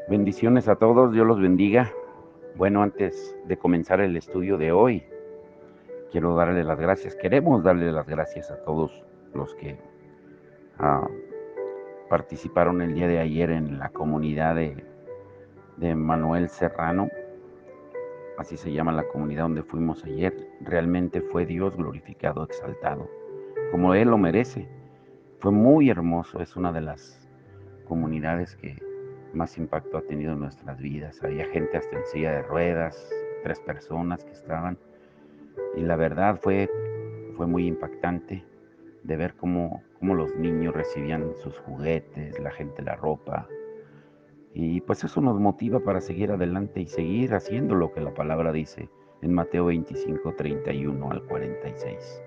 Bendiciones a todos, Dios los bendiga. Bueno, antes de comenzar el estudio de hoy, queremos darle las gracias a todos los que ah, participaron el día de ayer en la comunidad de Manuel Serrano, así se llama la comunidad donde fuimos ayer. Realmente fue Dios glorificado, exaltado, como Él lo merece. Fue muy hermoso, es una de las comunidades que más impacto ha tenido en nuestras vidas. Había gente hasta en silla de ruedas, 3 personas que estaban, y la verdad fue muy impactante de ver cómo los niños recibían sus juguetes, la gente la ropa, y pues eso nos motiva para seguir adelante y seguir haciendo lo que la palabra dice en Mateo 25, 31 al 46.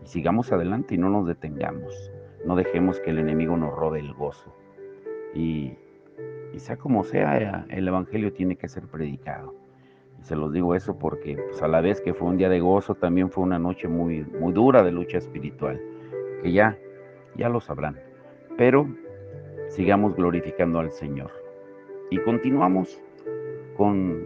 Y sigamos adelante y no nos detengamos, no dejemos que el enemigo nos robe el gozo. Y sea como sea, el evangelio tiene que ser predicado. Y se los digo eso porque pues, a la vez que fue un día de gozo, también fue una noche muy, muy dura de lucha espiritual, que ya lo sabrán. Pero sigamos glorificando al Señor. Y continuamos con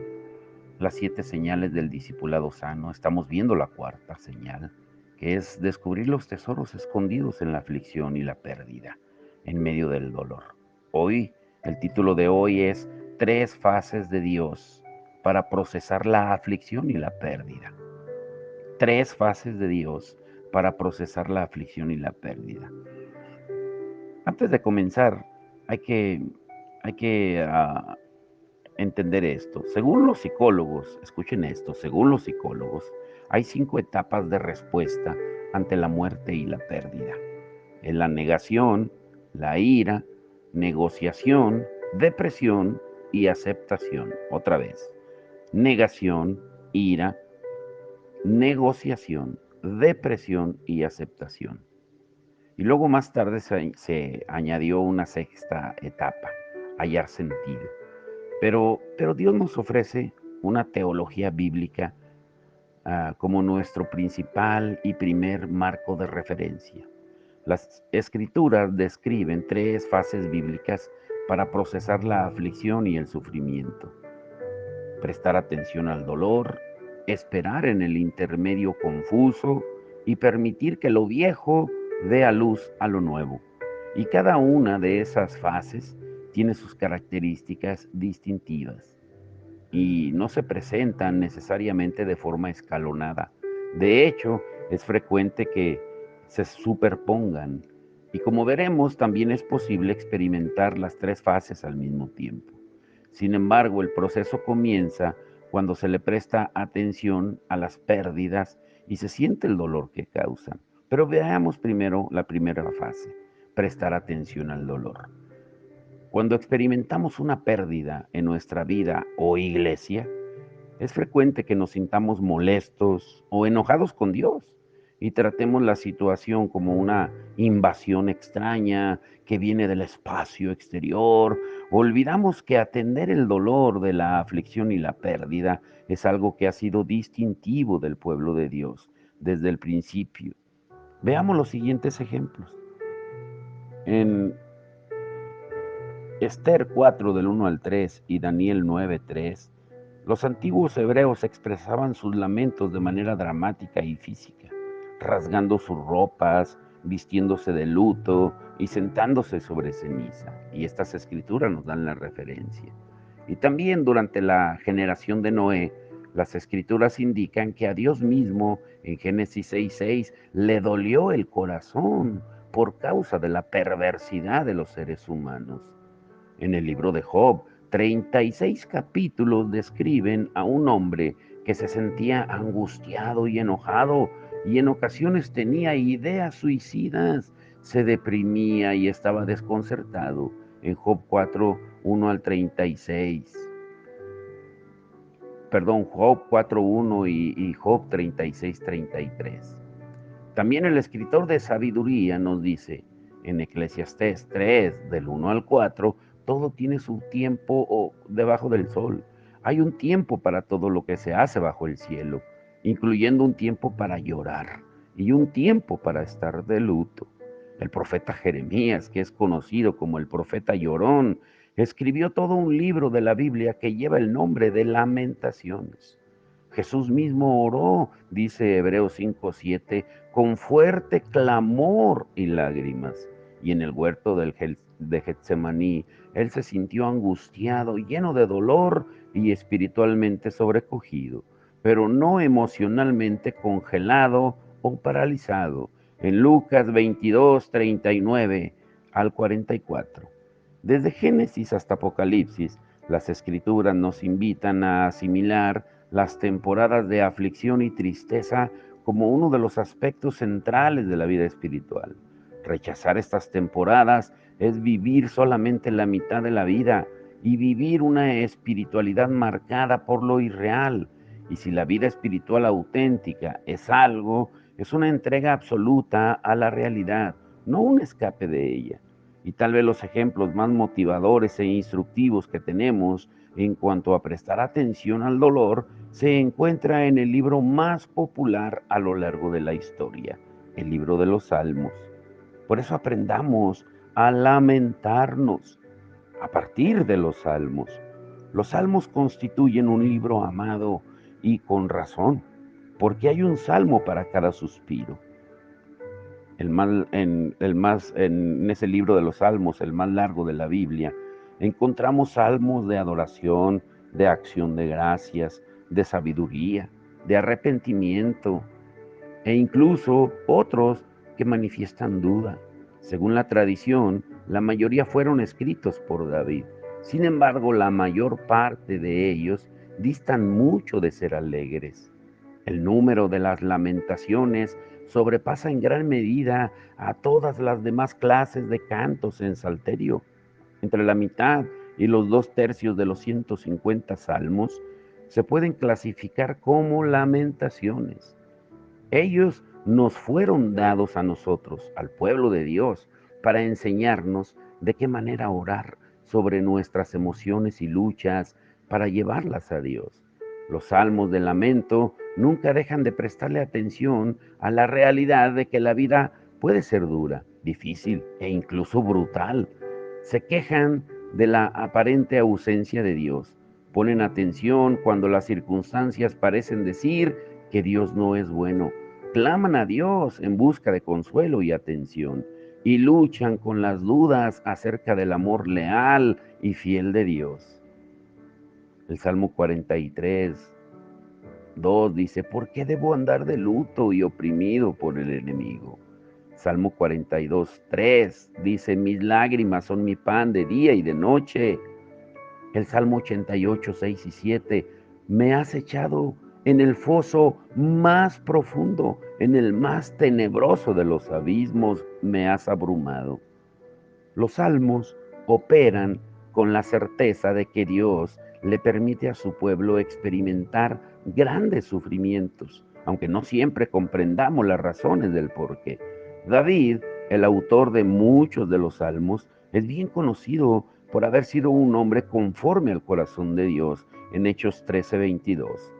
las 7 señales del discipulado sano. Estamos viendo la cuarta señal, que es descubrir los tesoros escondidos en la aflicción y la pérdida, en medio del dolor. Hoy, el título de hoy es 3 fases de Dios para procesar la aflicción y la pérdida. 3 fases de Dios para procesar la aflicción y la pérdida. Antes de comenzar, hay que entender esto. Según los psicólogos, escuchen esto, según los psicólogos, hay 5 etapas de respuesta ante la muerte y la pérdida. En la negación, la ira, negociación, depresión y aceptación. Otra vez, negación, ira, negociación, depresión y aceptación. Y luego más tarde se añadió una sexta etapa, hallar sentido. Pero Dios nos ofrece una teología bíblica como nuestro principal y primer marco de referencia. Las escrituras describen 3 fases bíblicas para procesar la aflicción y el sufrimiento. Prestar atención al dolor, esperar en el intermedio confuso y permitir que lo viejo dé a luz a lo nuevo. Y cada una de esas fases tiene sus características distintivas y no se presentan necesariamente de forma escalonada. De hecho, es frecuente que se superpongan y como veremos, también es posible experimentar las 3 fases al mismo tiempo. Sin embargo, el proceso comienza cuando se le presta atención a las pérdidas y se siente el dolor que causan. Pero veamos primero la primera fase, prestar atención al dolor. Cuando experimentamos una pérdida en nuestra vida o iglesia, es frecuente que nos sintamos molestos o enojados con Dios y tratemos la situación como una invasión extraña que viene del espacio exterior. Olvidamos que atender el dolor de la aflicción y la pérdida es algo que ha sido distintivo del pueblo de Dios desde el principio. Veamos los siguientes ejemplos. En Esther 4 del 1 al 3 y Daniel 9, 3, los antiguos hebreos expresaban sus lamentos de manera dramática y física, rasgando sus ropas, vistiéndose de luto y sentándose sobre ceniza. Y estas escrituras nos dan la referencia. Y también durante la generación de Noé, las escrituras indican que a Dios mismo, en Génesis 6:6, le dolió el corazón por causa de la perversidad de los seres humanos. En el libro de Job, 36 capítulos describen a un hombre que se sentía angustiado y enojado y en ocasiones tenía ideas suicidas, se deprimía y estaba desconcertado. En Job 4, 1 al 36. Perdón, Job 4:1 y Job 36:33. También el escritor de sabiduría nos dice en Eclesiastés 3, del 1 al 4, todo tiene su tiempo debajo del sol. Hay un tiempo para todo lo que se hace bajo el cielo, incluyendo un tiempo para llorar y un tiempo para estar de luto. El profeta Jeremías, que es conocido como el profeta llorón, escribió todo un libro de la Biblia que lleva el nombre de Lamentaciones. Jesús mismo oró, dice Hebreos 5:7, con fuerte clamor y lágrimas. Y en el huerto de Getsemaní, él se sintió angustiado, lleno de dolor y espiritualmente sobrecogido, pero no emocionalmente congelado o paralizado. En Lucas 22:39 al 44. Desde Génesis hasta Apocalipsis, las escrituras nos invitan a asimilar las temporadas de aflicción y tristeza como uno de los aspectos centrales de la vida espiritual. Rechazar estas temporadas es vivir solamente la mitad de la vida y vivir una espiritualidad marcada por lo irreal. Y si la vida espiritual auténtica es algo, es una entrega absoluta a la realidad, no un escape de ella. Y tal vez los ejemplos más motivadores e instructivos que tenemos en cuanto a prestar atención al dolor se encuentra en el libro más popular a lo largo de la historia, el libro de los Salmos. Por eso aprendamos a lamentarnos a partir de los Salmos. Los Salmos constituyen un libro amado y con razón, porque hay un salmo para cada suspiro. En ese libro de los Salmos, el más largo de la Biblia, encontramos salmos de adoración, de acción de gracias, de sabiduría, de arrepentimiento e incluso otros que manifiestan duda. Según la tradición, la mayoría fueron escritos por David. Sin embargo, la mayor parte de ellos distan mucho de ser alegres. El número de las lamentaciones sobrepasa en gran medida a todas las demás clases de cantos en salterio. Entre la mitad y los 2/3 de los 150 salmos se pueden clasificar como lamentaciones. Ellos nos fueron dados a nosotros, al pueblo de Dios, para enseñarnos de qué manera orar sobre nuestras emociones y luchas para llevarlas a Dios. Los salmos de lamento nunca dejan de prestarle atención a la realidad de que la vida puede ser dura, difícil e incluso brutal. Se quejan de la aparente ausencia de Dios. Ponen atención cuando las circunstancias parecen decir que Dios no es bueno. Claman a Dios en busca de consuelo y atención, y luchan con las dudas acerca del amor leal y fiel de Dios. El Salmo 43, 2 dice, ¿por qué debo andar de luto y oprimido por el enemigo? Salmo 42, 3 dice, mis lágrimas son mi pan de día y de noche. El Salmo 88, 6 y 7, me has echado en el foso más profundo, en el más tenebroso de los abismos, me has abrumado. Los salmos operan con la certeza de que Dios le permite a su pueblo experimentar grandes sufrimientos, aunque no siempre comprendamos las razones del porqué. David, el autor de muchos de los salmos, es bien conocido por haber sido un hombre conforme al corazón de Dios en Hechos 13:22.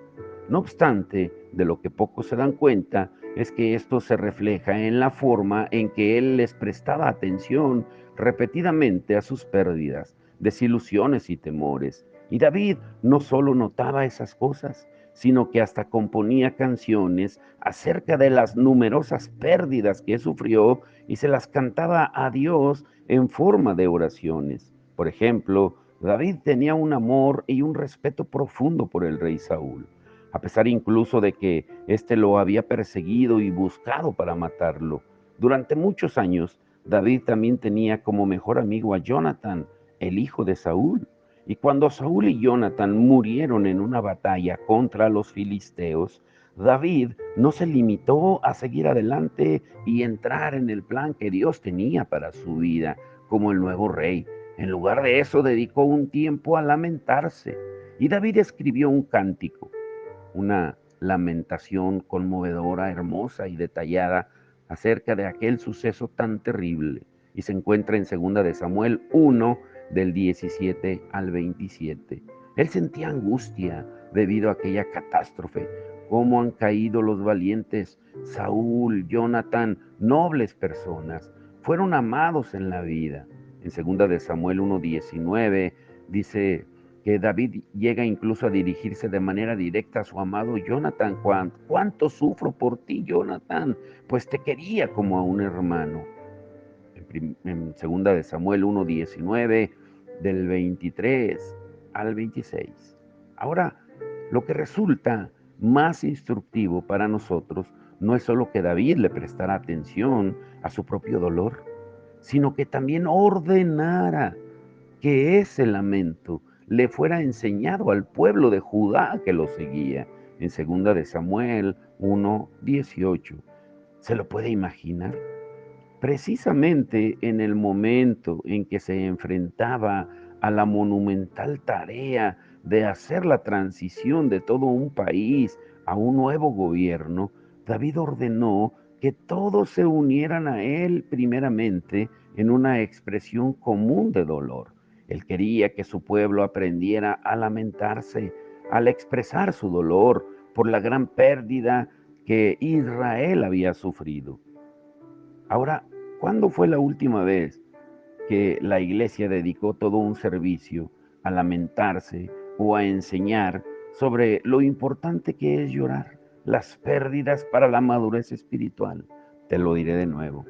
No obstante, de lo que pocos se dan cuenta es que esto se refleja en la forma en que él les prestaba atención repetidamente a sus pérdidas, desilusiones y temores. Y David no solo notaba esas cosas, sino que hasta componía canciones acerca de las numerosas pérdidas que sufrió y se las cantaba a Dios en forma de oraciones. Por ejemplo, David tenía un amor y un respeto profundo por el rey Saúl, a pesar incluso de que éste lo había perseguido y buscado para matarlo. Durante muchos años, David también tenía como mejor amigo a Jonathan, el hijo de Saúl. Y cuando Saúl y Jonathan murieron en una batalla contra los filisteos, David no se limitó a seguir adelante y entrar en el plan que Dios tenía para su vida como el nuevo rey. En lugar de eso, dedicó un tiempo a lamentarse. Y David escribió un cántico, una lamentación conmovedora, hermosa y detallada acerca de aquel suceso tan terrible, y se encuentra en 2 de Samuel 1 del 17 al 27. Él sentía angustia debido a aquella catástrofe. Cómo han caído los valientes Saúl, Jonathan, nobles personas, fueron amados en la vida. En segunda de Samuel 1:19 dice que David llega incluso a dirigirse de manera directa a su amado Jonathan. ¿Cuánto sufro por ti, Jonathan? Pues te quería como a un hermano. En segunda de Samuel 1:19, del 23 al 26. Ahora, lo que resulta más instructivo para nosotros no es solo que David le prestara atención a su propio dolor, sino que también ordenara que ese lamento le fuera enseñado al pueblo de Judá que lo seguía. En segunda de Samuel 1:18. ¿Se lo puede imaginar? Precisamente en el momento en que se enfrentaba a la monumental tarea de hacer la transición de todo un país a un nuevo gobierno, David ordenó que todos se unieran a él primeramente en una expresión común de dolor. Él quería que su pueblo aprendiera a lamentarse, al expresar su dolor por la gran pérdida que Israel había sufrido. Ahora, ¿cuándo fue la última vez que la iglesia dedicó todo un servicio a lamentarse o a enseñar sobre lo importante que es llorar, las pérdidas para la madurez espiritual? Te lo diré de nuevo.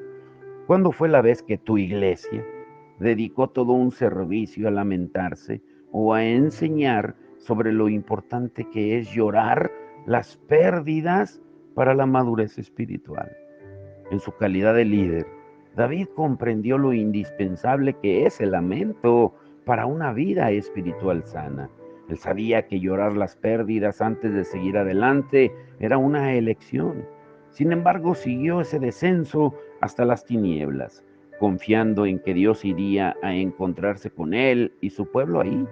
¿Cuándo fue la vez que tu iglesia dedicó todo un servicio a lamentarse o a enseñar sobre lo importante que es llorar las pérdidas para la madurez espiritual? En su calidad de líder, David comprendió lo indispensable que es el lamento para una vida espiritual sana. Él sabía que llorar las pérdidas antes de seguir adelante era una elección. Sin embargo, siguió ese descenso hasta las tinieblas, confiando en que Dios iría a encontrarse con él y su pueblo ahí.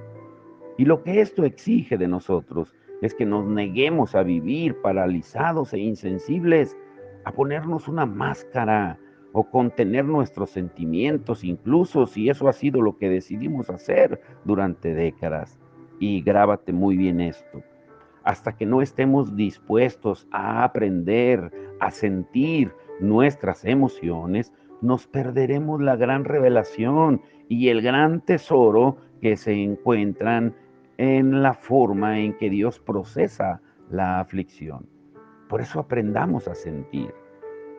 Y lo que esto exige de nosotros es que nos neguemos a vivir paralizados e insensibles, a ponernos una máscara o contener nuestros sentimientos, incluso si eso ha sido lo que decidimos hacer durante décadas. Y grábate muy bien esto: hasta que no estemos dispuestos a aprender, a sentir nuestras emociones, nos perderemos la gran revelación y el gran tesoro que se encuentran en la forma en que Dios procesa la aflicción. Por eso aprendamos a sentir.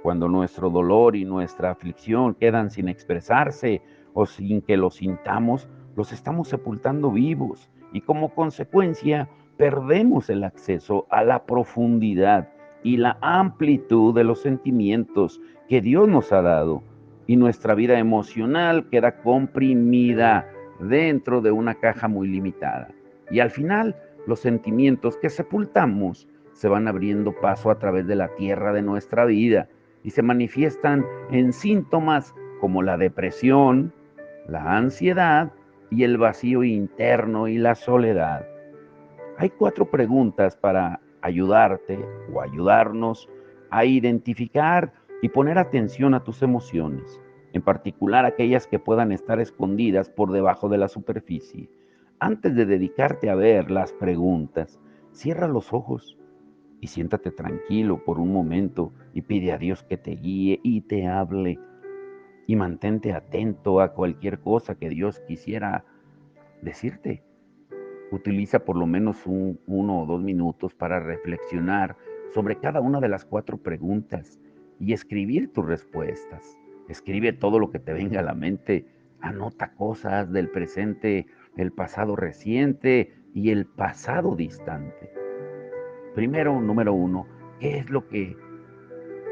Cuando nuestro dolor y nuestra aflicción quedan sin expresarse o sin que los sintamos, los estamos sepultando vivos y como consecuencia perdemos el acceso a la profundidad y la amplitud de los sentimientos que Dios nos ha dado, y nuestra vida emocional queda comprimida dentro de una caja muy limitada. Y al final, los sentimientos que sepultamos se van abriendo paso a través de la tierra de nuestra vida y se manifiestan en síntomas como la depresión, la ansiedad y el vacío interno y la soledad. Hay 4 preguntas para ayudarte o ayudarnos a identificar y poner atención a tus emociones, en particular aquellas que puedan estar escondidas por debajo de la superficie. Antes de dedicarte a ver las preguntas, cierra los ojos y siéntate tranquilo por un momento y pide a Dios que te guíe y te hable, y mantente atento a cualquier cosa que Dios quisiera decirte. Utiliza por lo menos 1 o 2 minutos para reflexionar sobre cada una de las 4 preguntas y escribir tus respuestas. Escribe todo lo que te venga a la mente. Anota cosas del presente, el pasado reciente y el pasado distante. Primero, número 1, ¿qué es lo que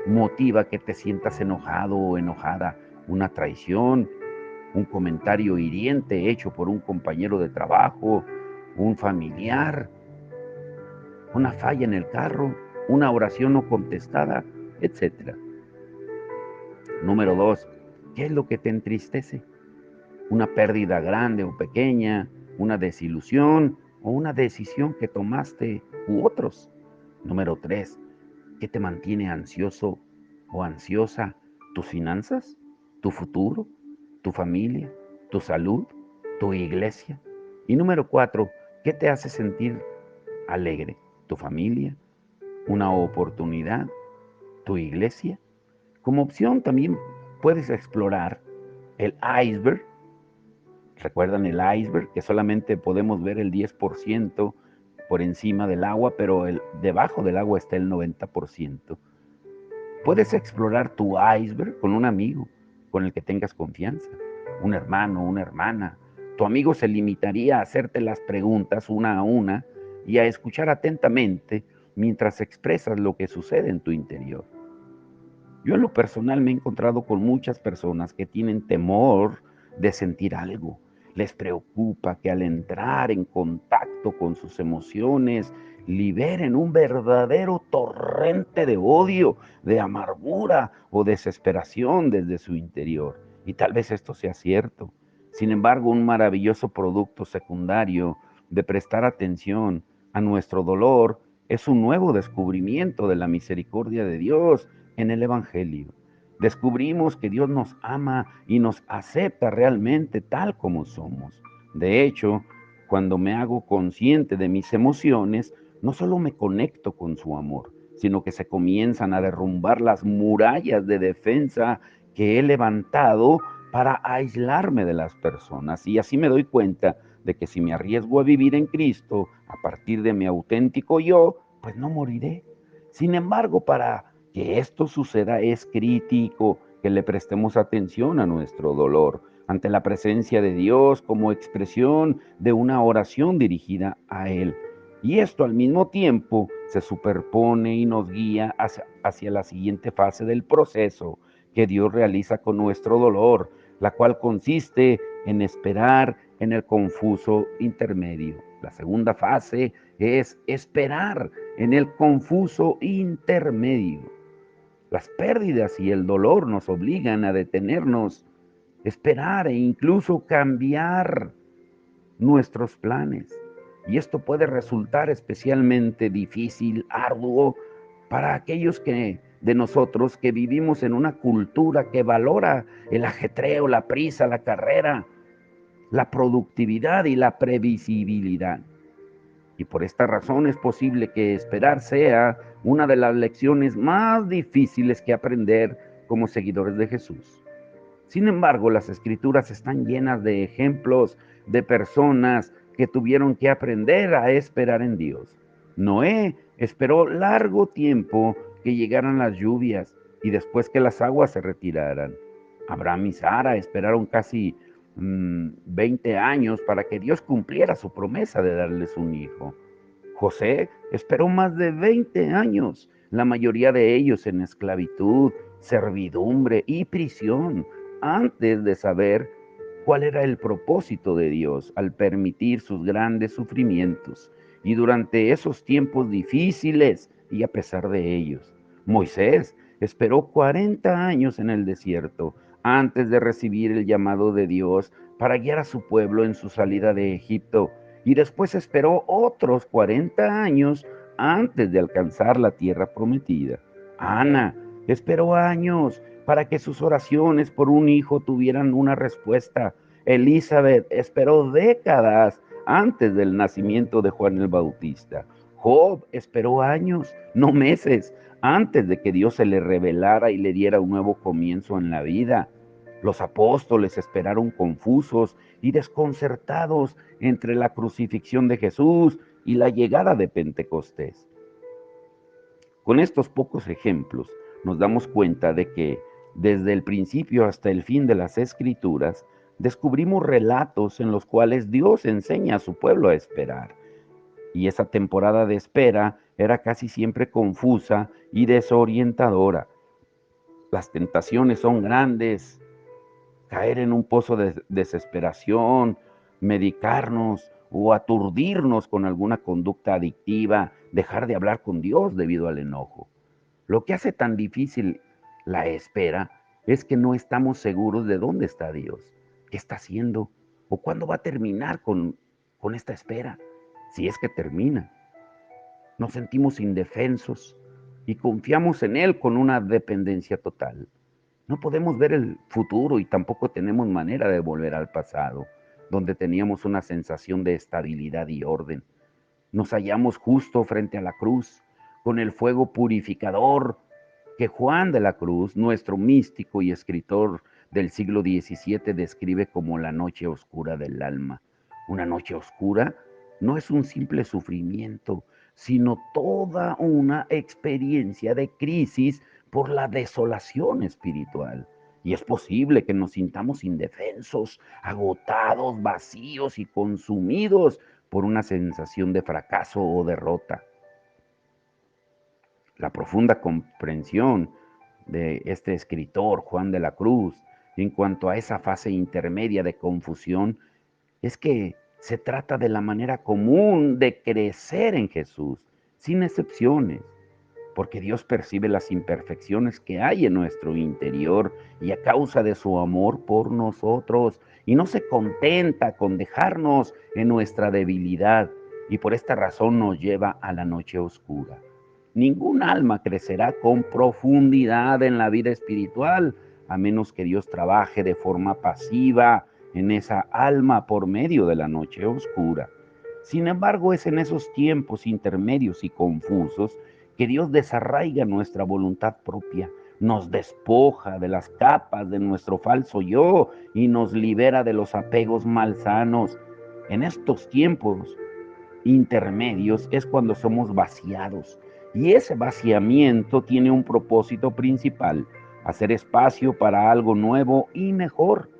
motiva que te sientas enojado o enojada? ¿Una traición, un comentario hiriente hecho por un compañero de trabajo, un familiar, una falla en el carro, una oración no contestada, etcétera? Número 2, ¿qué es lo que te entristece? ¿Una pérdida grande o pequeña, una desilusión o una decisión que tomaste u otros? Número 3, ¿qué te mantiene ansioso o ansiosa? ¿Tus finanzas? ¿Tu futuro? ¿Tu familia? ¿Tu salud? ¿Tu iglesia? Y número 4, ¿qué te hace sentir alegre? ¿Tu familia? ¿Una oportunidad? ¿Tu iglesia? Como opción también puedes explorar el iceberg ¿Recuerdan el iceberg? Que solamente podemos ver el 10% por encima del agua, pero debajo del agua está el 90%. Puedes explorar tu iceberg con un amigo con el que tengas confianza, un hermano, una hermana. Tu amigo se limitaría a hacerte las preguntas una a una y a escuchar atentamente mientras expresas lo que sucede en tu interior. Yo en lo personal me he encontrado con muchas personas que tienen temor de sentir algo. Les preocupa que al entrar en contacto con sus emociones liberen un verdadero torrente de odio, de amargura o desesperación desde su interior. Y tal vez esto sea cierto. Sin embargo, un maravilloso producto secundario de prestar atención a nuestro dolor es un nuevo descubrimiento de la misericordia de Dios en el Evangelio. Descubrimos que Dios nos ama y nos acepta realmente tal como somos. De hecho, cuando me hago consciente de mis emociones, no solo me conecto con su amor, sino que se comienzan a derrumbar las murallas de defensa que he levantado para aislarme de las personas. Y así me doy cuenta de que si me arriesgo a vivir en Cristo a partir de mi auténtico yo, pues no moriré. Sin embargo, para que esto suceda es crítico que le prestemos atención a nuestro dolor ante la presencia de Dios como expresión de una oración dirigida a Él. Y esto al mismo tiempo se superpone y nos guía hacia la siguiente fase del proceso que Dios realiza con nuestro dolor, la cual consiste en esperar en el confuso intermedio. La segunda fase es esperar en el confuso intermedio. Las pérdidas y el dolor nos obligan a detenernos, esperar e incluso cambiar nuestros planes. Y esto puede resultar especialmente difícil, arduo, para aquellos de nosotros que vivimos en una cultura que valora el ajetreo, la prisa, la carrera, la productividad y la previsibilidad. Y por esta razón es posible que esperar sea una de las lecciones más difíciles que aprender como seguidores de Jesús. Sin embargo, las escrituras están llenas de ejemplos de personas que tuvieron que aprender a esperar en Dios. Noé esperó largo tiempo que llegaran las lluvias y después que las aguas se retiraran. Abraham y Sara esperaron casi 20 años para que Dios cumpliera su promesa de darles un hijo. José esperó más de 20 años, la mayoría de ellos en esclavitud, servidumbre y prisión, antes de saber cuál era el propósito de Dios al permitir sus grandes sufrimientos. Y durante esos tiempos difíciles, y a pesar de ellos, Moisés esperó 40 años en el desierto antes de recibir el llamado de Dios para guiar a su pueblo en su salida de Egipto, y después esperó otros 40 años antes de alcanzar la tierra prometida. Ana esperó años para que sus oraciones por un hijo tuvieran una respuesta. Elizabeth esperó décadas antes del nacimiento de Juan el Bautista. Job esperó años, no meses, antes de que Dios se le revelara y le diera un nuevo comienzo en la vida. Los apóstoles esperaron confusos y desconcertados entre la crucifixión de Jesús y la llegada de Pentecostés. Con estos pocos ejemplos nos damos cuenta de que desde el principio hasta el fin de las Escrituras descubrimos relatos en los cuales Dios enseña a su pueblo a esperar. Y esa temporada de espera era casi siempre confusa y desorientadora. Las tentaciones son grandes, caer en un pozo de desesperación, medicarnos o aturdirnos con alguna conducta adictiva, dejar de hablar con Dios debido al enojo. Lo que hace tan difícil la espera es que no estamos seguros de dónde está Dios, qué está haciendo o cuándo va a terminar con esta espera, si es que termina. Nos sentimos indefensos y confiamos en Él con una dependencia total. No podemos ver el futuro y tampoco tenemos manera de volver al pasado, donde teníamos una sensación de estabilidad y orden. Nos hallamos justo frente a la cruz, con el fuego purificador que Juan de la Cruz, nuestro místico y escritor del siglo XVII describe como la noche oscura del alma. Una noche oscura no es un simple sufrimiento, sino toda una experiencia de crisis por la desolación espiritual. Y es posible que nos sintamos indefensos, agotados, vacíos y consumidos por una sensación de fracaso o derrota. La profunda comprensión de este escritor, Juan de la Cruz, en cuanto a esa fase intermedia de confusión, es que se trata de la manera común de crecer en Jesús, sin excepciones, porque Dios percibe las imperfecciones que hay en nuestro interior y a causa de su amor por nosotros, y no se contenta con dejarnos en nuestra debilidad, y por esta razón nos lleva a la noche oscura. Ningún alma crecerá con profundidad en la vida espiritual, a menos que Dios trabaje de forma pasiva en esa alma por medio de la noche oscura. Sin embargo, es en esos tiempos intermedios y confusos que Dios desarraiga nuestra voluntad propia, nos despoja de las capas de nuestro falso yo y nos libera de los apegos malsanos. En estos tiempos intermedios es cuando somos vaciados, y ese vaciamiento tiene un propósito principal: hacer espacio para algo nuevo y mejor.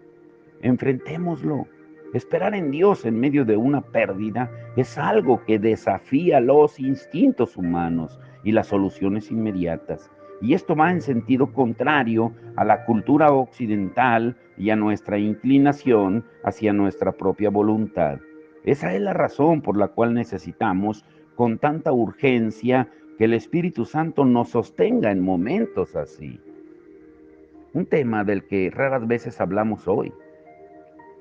Enfrentémoslo. Esperar en Dios en medio de una pérdida es algo que desafía los instintos humanos y las soluciones inmediatas. Y esto va en sentido contrario a la cultura occidental y a nuestra inclinación hacia nuestra propia voluntad. Esa es la razón por la cual necesitamos con tanta urgencia que el Espíritu Santo nos sostenga en momentos así. Un tema del que raras veces hablamos hoy,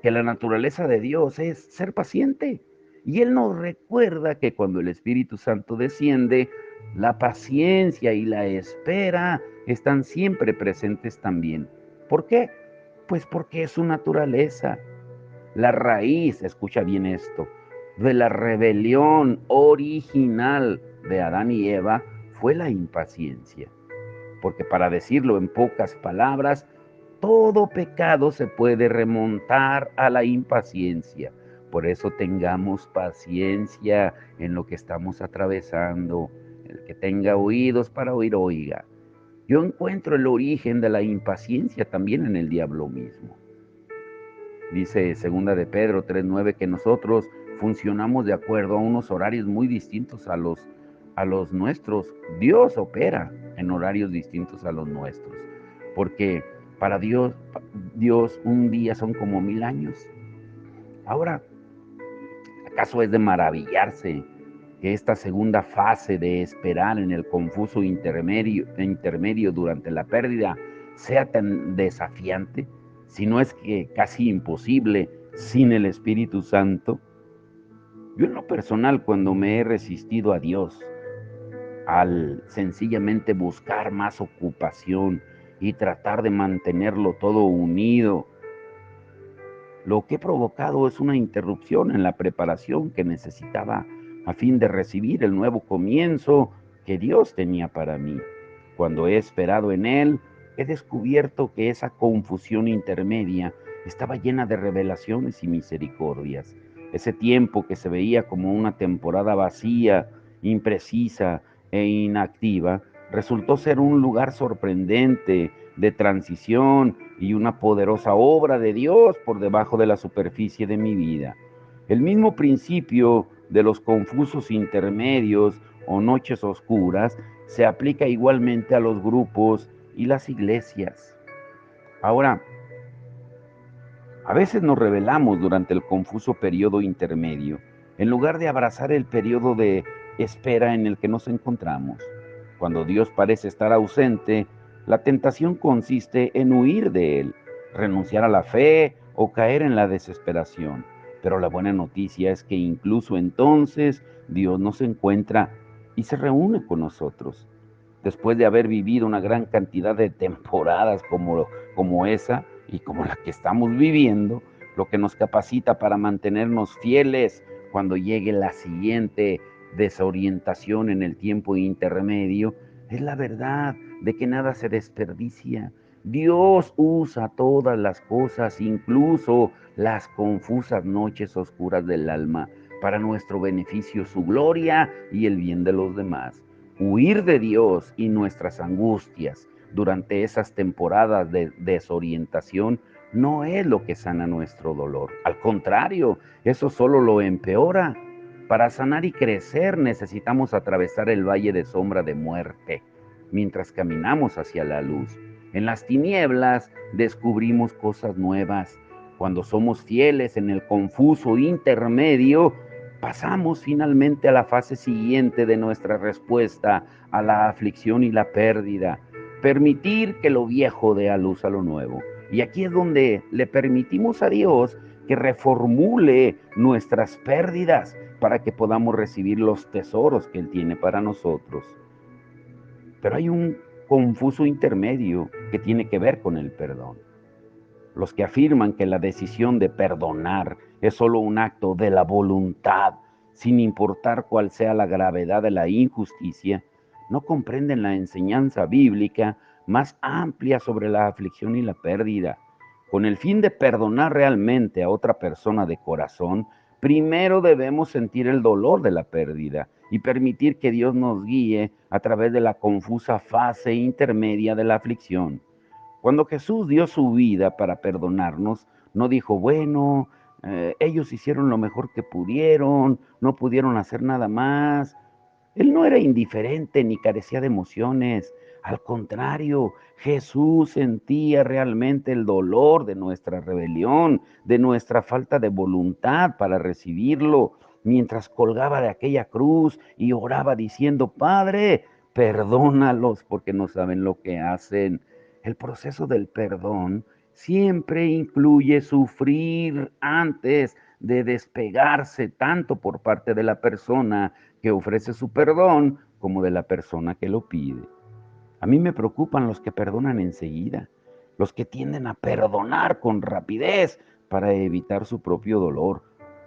que la naturaleza de Dios es ser paciente. Y Él nos recuerda que cuando el Espíritu Santo desciende, la paciencia y la espera están siempre presentes también. ¿Por qué? Pues porque es su naturaleza. La raíz, escucha bien esto, de la rebelión original de Adán y Eva fue la impaciencia. Porque para decirlo en pocas palabras, todo pecado se puede remontar a la impaciencia. Por eso tengamos paciencia en lo que estamos atravesando. El que tenga oídos para oír, oiga. Yo encuentro el origen de la impaciencia también en el diablo mismo. Dice segunda de Pedro 3:9 que nosotros funcionamos de acuerdo a unos horarios muy distintos a los nuestros. Dios opera en horarios distintos a los nuestros, porque para Dios un día son como 1000 años. Ahora, ¿acaso es de maravillarse que esta segunda fase de esperar en el confuso intermedio durante la pérdida sea tan desafiante, si no es que casi imposible sin el Espíritu Santo? Yo en lo personal, cuando me he resistido a Dios, al sencillamente buscar más ocupación y tratar de mantenerlo todo unido, lo que he provocado es una interrupción en la preparación que necesitaba a fin de recibir el nuevo comienzo que Dios tenía para mí. Cuando he esperado en Él, he descubierto que esa confusión intermedia estaba llena de revelaciones y misericordias. Ese tiempo que se veía como una temporada vacía, imprecisa e inactiva, resultó ser un lugar sorprendente de transición y una poderosa obra de Dios por debajo de la superficie de mi vida. El mismo principio de los confusos intermedios o noches oscuras se aplica igualmente a los grupos y las iglesias. Ahora, a veces nos rebelamos durante el confuso periodo intermedio, en lugar de abrazar el periodo de espera en el que nos encontramos. Cuando Dios parece estar ausente, la tentación consiste en huir de Él, renunciar a la fe o caer en la desesperación. Pero la buena noticia es que incluso entonces Dios nos encuentra y se reúne con nosotros. Después de haber vivido una gran cantidad de temporadas como esa y como la que estamos viviendo, lo que nos capacita para mantenernos fieles cuando llegue la siguiente desorientación en el tiempo intermedio es la verdad de que nada se desperdicia. Dios usa todas las cosas, incluso las confusas noches oscuras del alma, para nuestro beneficio, su gloria y el bien de los demás. Huir de Dios y nuestras angustias durante esas temporadas de desorientación no es lo que sana nuestro dolor. Al contrario, eso solo lo empeora. Para sanar y crecer necesitamos atravesar el valle de sombra de muerte mientras caminamos hacia la luz. En las tinieblas descubrimos cosas nuevas. Cuando somos fieles en el confuso intermedio, pasamos finalmente a la fase siguiente de nuestra respuesta a la aflicción y la pérdida. Permitir que lo viejo dé a luz a lo nuevo. Y aquí es donde le permitimos a Dios que reformule nuestras pérdidas para que podamos recibir los tesoros que Él tiene para nosotros. Pero hay un confuso intermedio que tiene que ver con el perdón. Los que afirman que la decisión de perdonar es solo un acto de la voluntad, sin importar cuál sea la gravedad de la injusticia, no comprenden la enseñanza bíblica más amplia sobre la aflicción y la pérdida. Con el fin de perdonar realmente a otra persona de corazón, primero debemos sentir el dolor de la pérdida y permitir que Dios nos guíe a través de la confusa fase intermedia de la aflicción. Cuando Jesús dio su vida para perdonarnos, no dijo, bueno, ellos hicieron lo mejor que pudieron, no pudieron hacer nada más. Él no era indiferente ni carecía de emociones. Al contrario, Jesús sentía realmente el dolor de nuestra rebelión, de nuestra falta de voluntad para recibirlo, mientras colgaba de aquella cruz y oraba diciendo, Padre, perdónalos porque no saben lo que hacen. El proceso del perdón siempre incluye sufrir antes de despegarse tanto por parte de la persona que ofrece su perdón como de la persona que lo pide. A mí me preocupan los que perdonan enseguida, los que tienden a perdonar con rapidez para evitar su propio dolor,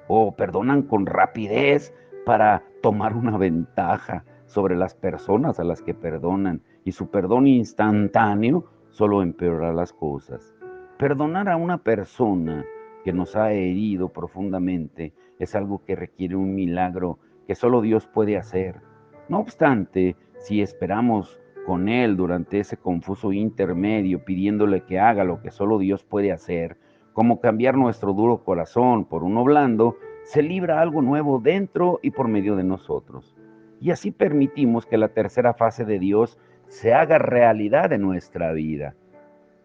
o perdonan con rapidez para tomar una ventaja sobre las personas a las que perdonan, y su perdón instantáneo solo empeora las cosas. Perdonar a una persona que nos ha herido profundamente es algo que requiere un milagro que solo Dios puede hacer. No obstante, si esperamos con Él durante ese confuso intermedio, pidiéndole que haga lo que solo Dios puede hacer, como cambiar nuestro duro corazón por uno blando, se libra algo nuevo dentro y por medio de nosotros. Y así permitimos que la tercera fase de Dios se haga realidad en nuestra vida,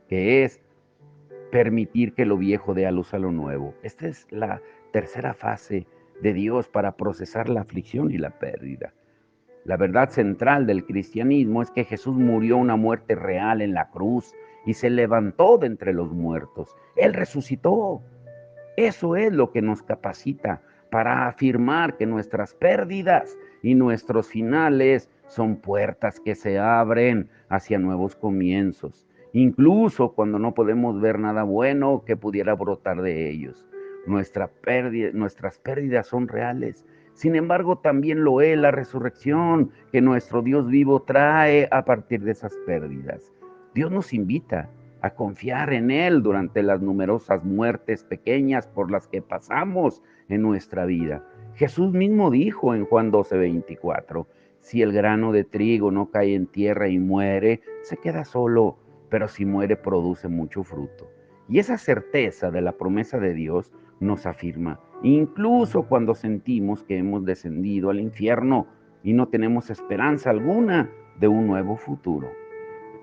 que es permitir que lo viejo dé a luz a lo nuevo. Esta es la tercera fase de Dios para procesar la aflicción y la pérdida. La verdad central del cristianismo es que Jesús murió una muerte real en la cruz y se levantó de entre los muertos. Él resucitó. Eso es lo que nos capacita para afirmar que nuestras pérdidas y nuestros finales son puertas que se abren hacia nuevos comienzos, incluso cuando no podemos ver nada bueno que pudiera brotar de ellos. Nuestras pérdidas son reales. Sin embargo, también lo es la resurrección que nuestro Dios vivo trae a partir de esas pérdidas. Dios nos invita a confiar en Él durante las numerosas muertes pequeñas por las que pasamos en nuestra vida. Jesús mismo dijo en Juan 12:24, si el grano de trigo no cae en tierra y muere, se queda solo, pero si muere produce mucho fruto. Y esa certeza de la promesa de Dios nos afirma, incluso cuando sentimos que hemos descendido al infierno y no tenemos esperanza alguna de un nuevo futuro.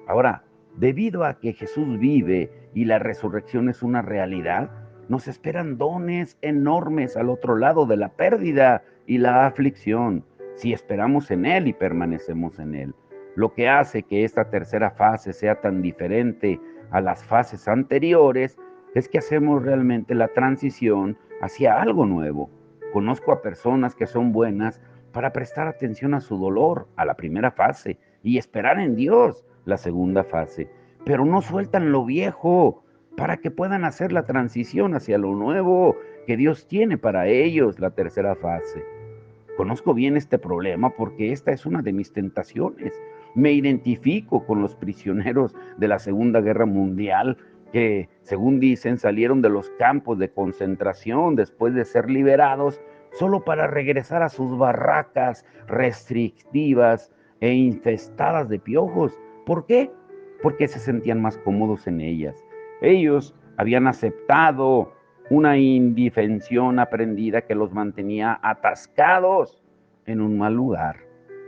Ahora, debido a que Jesús vive y la resurrección es una realidad, nos esperan dones enormes al otro lado de la pérdida y la aflicción, si esperamos en Él y permanecemos en Él. Lo que hace que esta tercera fase sea tan diferente a las fases anteriores es que hacemos realmente la transición hacia algo nuevo. Conozco a personas que son buenas para prestar atención a su dolor, a la primera fase, y esperar en Dios, la segunda fase, pero no sueltan lo viejo para que puedan hacer la transición hacia lo nuevo que Dios tiene para ellos, la tercera fase. Conozco bien este problema porque esta es una de mis tentaciones. Me identifico con los prisioneros de la Segunda Guerra Mundial que, según dicen, salieron de los campos de concentración después de ser liberados solo para regresar a sus barracas restrictivas e infestadas de piojos. ¿Por qué? Porque se sentían más cómodos en ellas. Ellos habían aceptado una indefensión aprendida que los mantenía atascados en un mal lugar.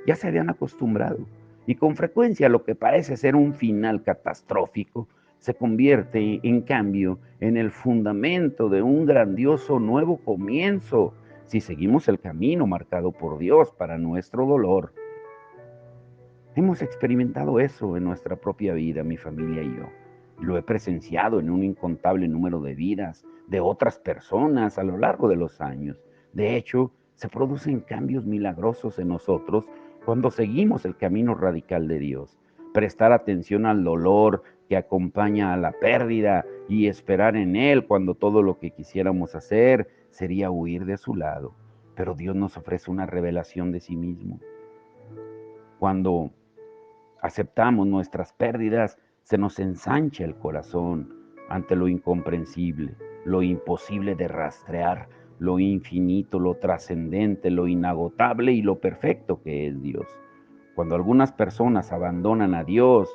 Ya se habían acostumbrado y con frecuencia lo que parece ser un final catastrófico se convierte en cambio en el fundamento de un grandioso nuevo comienzo si seguimos el camino marcado por Dios para nuestro dolor. Hemos experimentado eso en nuestra propia vida, mi familia y yo. Lo he presenciado en un incontable número de vidas de otras personas a lo largo de los años. De hecho, se producen cambios milagrosos en nosotros cuando seguimos el camino radical de Dios. Prestar atención al dolor que acompaña a la pérdida y esperar en Él cuando todo lo que quisiéramos hacer sería huir de su lado. Pero Dios nos ofrece una revelación de sí mismo. Cuando aceptamos nuestras pérdidas, se nos ensancha el corazón ante lo incomprensible, lo imposible de rastrear, lo infinito, lo trascendente, lo inagotable y lo perfecto que es Dios. Cuando algunas personas abandonan a Dios,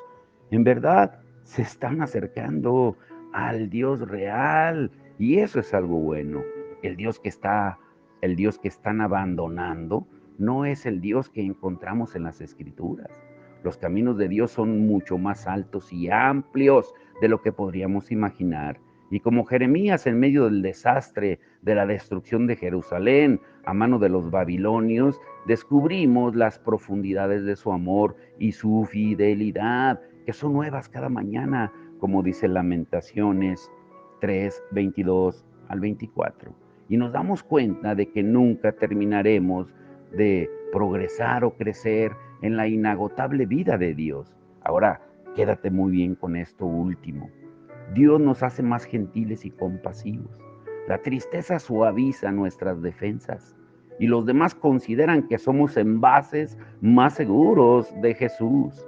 en verdad se están acercando al Dios real y eso es algo bueno. El Dios que está, el Dios que están abandonando no es el Dios que encontramos en las Escrituras. Los caminos de Dios son mucho más altos y amplios de lo que podríamos imaginar. Y como Jeremías en medio del desastre de la destrucción de Jerusalén a mano de los babilonios, descubrimos las profundidades de su amor y su fidelidad, que son nuevas cada mañana, como dice Lamentaciones 3, 22 al 24. Y nos damos cuenta de que nunca terminaremos de progresar o crecer en la inagotable vida de Dios. Ahora, quédate muy bien con esto último. Dios nos hace más gentiles y compasivos. La tristeza suaviza nuestras defensas y los demás consideran que somos envases más seguros de Jesús.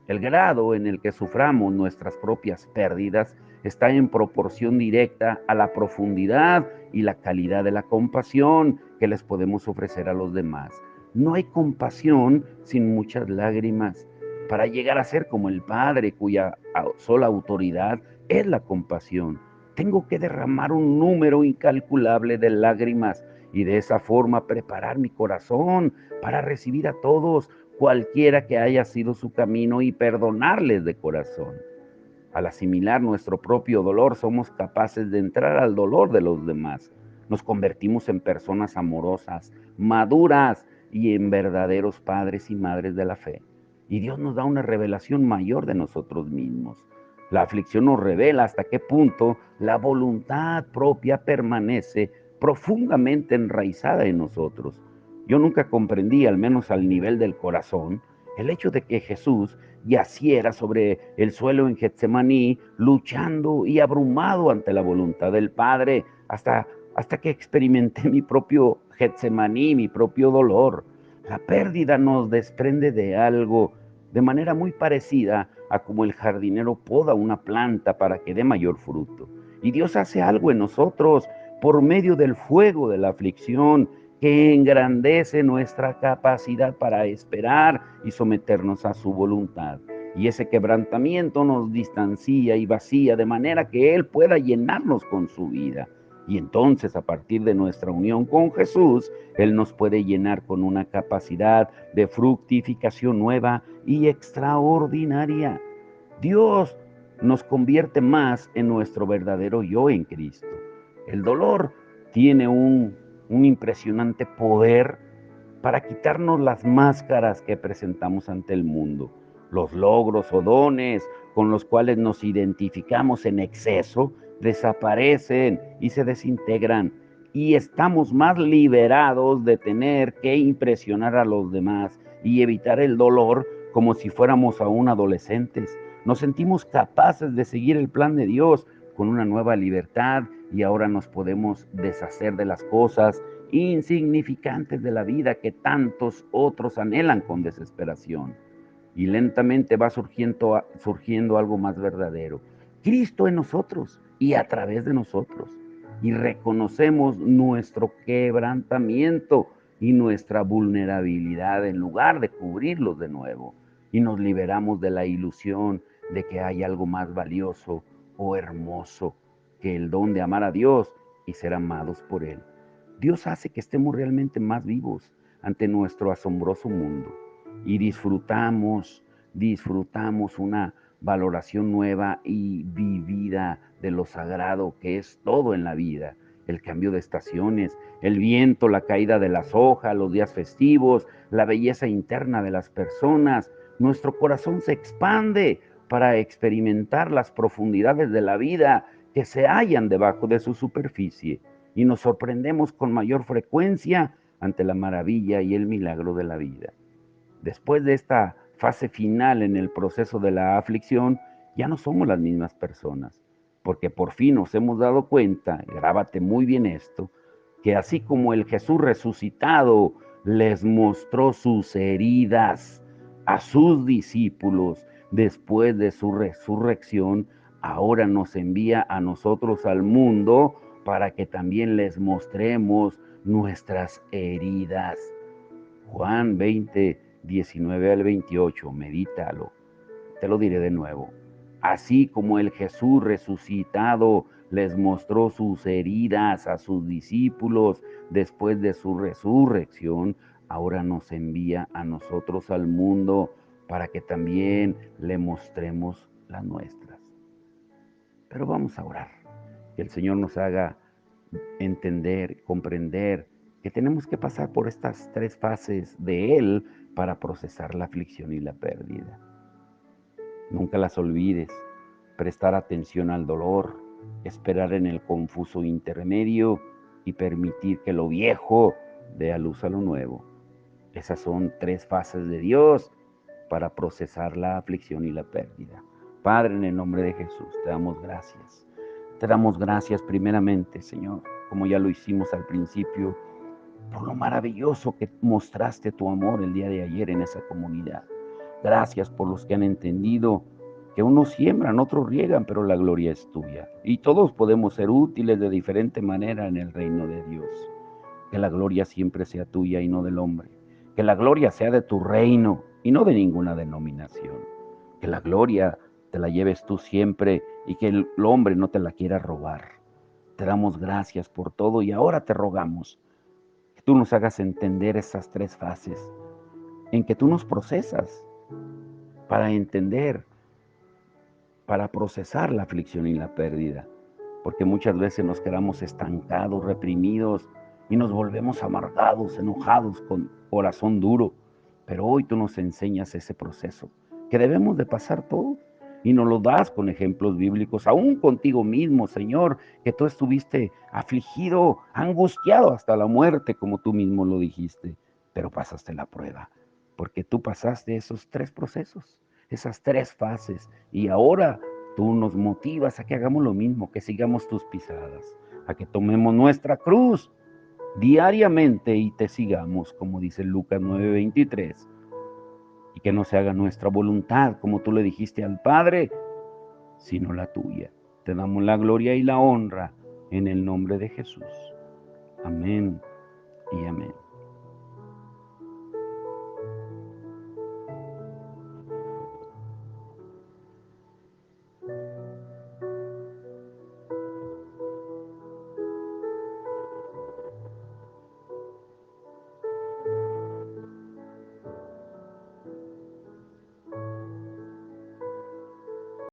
El grado en el que suframos nuestras propias pérdidas está en proporción directa a la profundidad y la calidad de la compasión que les podemos ofrecer a los demás. No hay compasión sin muchas lágrimas. Para llegar a ser como el Padre, cuya sola autoridad es la compasión, tengo que derramar un número incalculable de lágrimas y de esa forma preparar mi corazón para recibir a todos, cualquiera que haya sido su camino, y perdonarles de corazón. Al asimilar nuestro propio dolor, somos capaces de entrar al dolor de los demás. Nos convertimos en personas amorosas, maduras y en verdaderos padres y madres de la fe. Y Dios nos da una revelación mayor de nosotros mismos. La aflicción nos revela hasta qué punto la voluntad propia permanece profundamente enraizada en nosotros. Yo nunca comprendí, al menos al nivel del corazón, el hecho de que Jesús yaciera sobre el suelo en Getsemaní, luchando y abrumado ante la voluntad del Padre, hasta que experimenté mi propio Getsemaní, mi propio dolor. La pérdida nos desprende de algo de manera muy parecida a como el jardinero poda una planta para que dé mayor fruto. Y Dios hace algo en nosotros por medio del fuego de la aflicción que engrandece nuestra capacidad para esperar y someternos a su voluntad. Y ese quebrantamiento nos distancia y vacía de manera que Él pueda llenarnos con su vida. Y entonces, a partir de nuestra unión con Jesús, Él nos puede llenar con una capacidad de fructificación nueva y extraordinaria. Dios nos convierte más en nuestro verdadero yo en Cristo. El dolor tiene un impresionante poder para quitarnos las máscaras que presentamos ante el mundo. Los logros o dones con los cuales nos identificamos en exceso desaparecen y se desintegran, y estamos más liberados de tener que impresionar a los demás y evitar el dolor como si fuéramos aún adolescentes. Nos sentimos capaces de seguir el plan de Dios con una nueva libertad y ahora nos podemos deshacer de las cosas insignificantes de la vida que tantos otros anhelan con desesperación. Y lentamente va surgiendo algo más verdadero. Cristo en nosotros y a través de nosotros. Y reconocemos nuestro quebrantamiento y nuestra vulnerabilidad en lugar de cubrirlos de nuevo. Y nos liberamos de la ilusión de que hay algo más valioso o hermoso que el don de amar a Dios y ser amados por Él. Dios hace que estemos realmente más vivos ante nuestro asombroso mundo y disfrutamos una valoración nueva y vivida de lo sagrado que es todo en la vida. El cambio de estaciones, el viento, la caída de las hojas, los días festivos, la belleza interna de las personas. Nuestro corazón se expande para experimentar las profundidades de la vida que se hallan debajo de su superficie y nos sorprendemos con mayor frecuencia ante la maravilla y el milagro de la vida. Después de esta fase final en el proceso de la aflicción, ya no somos las mismas personas, porque por fin nos hemos dado cuenta, grábate muy bien esto, que así como el Jesús resucitado les mostró sus heridas a sus discípulos después de su resurrección, ahora nos envía a nosotros al mundo para que también les mostremos nuestras heridas. Juan 20, 19 al 28, medítalo. Te lo diré de nuevo. Así como el Jesús resucitado les mostró sus heridas a sus discípulos después de su resurrección, ahora nos envía a nosotros al mundo para que también le mostremos las nuestras. Pero vamos a orar. Que el Señor nos haga entender, comprender que tenemos que pasar por estas tres fases de Él para procesar la aflicción y la pérdida. Nunca las olvides. Prestar atención al dolor, esperar en el confuso intermedio y permitir que lo viejo dé a luz a lo nuevo. Esas son tres fases de Dios para procesar la aflicción y la pérdida. Padre, en el nombre de Jesús, te damos gracias. Te damos gracias primeramente, Señor, como ya lo hicimos al principio, por lo maravilloso que mostraste tu amor el día de ayer en esa comunidad. Gracias por los que han entendido que unos siembran, otros riegan, pero la gloria es tuya. Y todos podemos ser útiles de diferente manera en el reino de Dios. Que la gloria siempre sea tuya y no del hombre. Que la gloria sea de tu reino y no de ninguna denominación. Que la gloria te la lleves tú siempre y que el hombre no te la quiera robar. Te damos gracias por todo y ahora te rogamos que tú nos hagas entender esas tres fases en que tú nos procesas para entender, para procesar la aflicción y la pérdida. Porque muchas veces nos quedamos estancados, reprimidos y nos volvemos amargados, enojados, con corazón duro. Pero hoy tú nos enseñas ese proceso que debemos de pasar todos y nos lo das con ejemplos bíblicos, aún contigo mismo, Señor, que tú estuviste afligido, angustiado hasta la muerte, como tú mismo lo dijiste, pero pasaste la prueba, porque tú pasaste esos tres procesos, esas tres fases, y ahora tú nos motivas a que hagamos lo mismo, que sigamos tus pisadas, a que tomemos nuestra cruz diariamente y te sigamos, como dice Lucas 9:23, y que no se haga nuestra voluntad, como tú le dijiste al Padre, sino la tuya. Te damos la gloria y la honra en el nombre de Jesús. Amén y amén.